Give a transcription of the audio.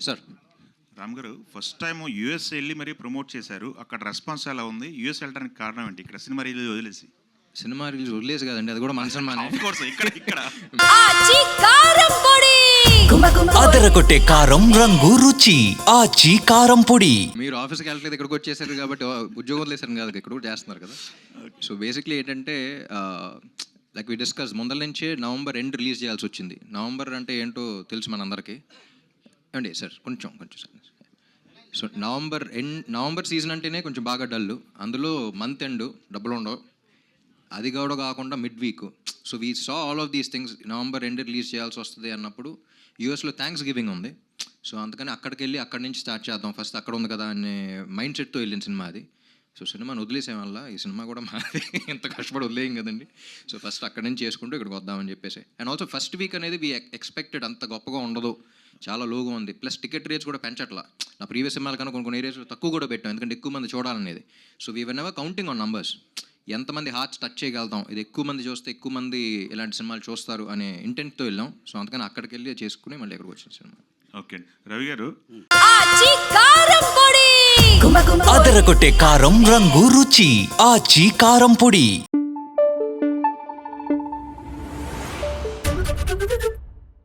Sir Ram గారు first time US వెళ్ళి మరీ ప్రమోట్ చేశారు. అక్కడ రెస్పాన్స్ ఎలా ఉంది? యూఎస్ వెళ్ళడానికి కారణం ఏంటి? ఇక్కడ సినిమా రిలీజ్ వదిలేసి సినిమా రిలీజ్ వదిలేసి కదండి, అది కూడా మన సినిమానే. ఆఫ్ కోర్స్ ఇక్కడ అదరగొట్టే కారం రంగు రుచి ఆచి కారం పొడి. మీరు ఆఫీస్కి వెళ్ళట్లేదు, ఇక్కడికి వచ్చేసారు కాబట్టి ఉద్యోగం వదిలేసారు కదా, ఇక్కడ కూడా చేస్తున్నారు కదా. సో బేసిక్లీ ఏంటంటే లైక్ వి డిస్కస్ ముందల నుంచే నవంబర్ ఎండ్ రిలీజ్ చేయాల్సి వచ్చింది. నవంబర్ అంటే ఏంటో తెలుసు మనందరికీ అండి సార్. కొంచెం సార్. సో నవంబర్ సీజన్ అంటేనే కొంచెం బాగా డల్. అందులో మంత్ ఎండ్ డబ్బులు ఉండవు, అది కూడా కాకుండా mid week. So we saw all of these things. November end release చేయాల్సి వస్తుంది అన్నప్పుడు యూఎస్లో థ్యాంక్స్ గివింగ్ ఉంది. సో అందుకని అక్కడికి వెళ్ళి అక్కడి నుంచి స్టార్ట్ చేద్దాం, ఫస్ట్ అక్కడ ఉంది కదా అనే మైండ్ సెట్తో వెళ్ళిన సినిమా అది. సో సినిమాని వదిలేసే వల్ల ఈ సినిమా కూడా మాది ఎంత కష్టపడి వదిలేయం కదండి. సో ఫస్ట్ అక్కడి నుంచి చేసుకుంటూ ఇక్కడికి వద్దామని చెప్పేసి. అండ్ ఆల్సో ఫస్ట్ వీక్ అనేది వీ ఎక్స్పెక్టెడ్ అంత గొప్పగా ఉండదు, చాలా లోగా ఉంది. ప్లస్ టికెట్ రేట్స్ కూడా పెంచట్లా. నా ప్రీవియస్ సినిమాల కన్నా కొన్ని ఏరియాస్లో తక్కువ కూడా పెట్టాం, ఎందుకంటే ఎక్కువ మంది చూడాలనేది. So we were never counting on numbers, ఎంతమంది హార్ట్స్ టచ్ చేయగలుగుతాం, ఇది ఎక్కువ మంది చూస్తే ఎక్కువ మంది ఇలాంటి సినిమాలు చూస్తారు అనే ఇంటెంట్తో వెళ్ళాం. సో అందుకని అక్కడికి వెళ్ళి చేసుకుని మళ్ళీ ఎక్కడికి వచ్చిన సినిమా. ఓకే రవి గారు, అదరగొట్టే కారం రంగు రుచి ఆచి కారం పొడి.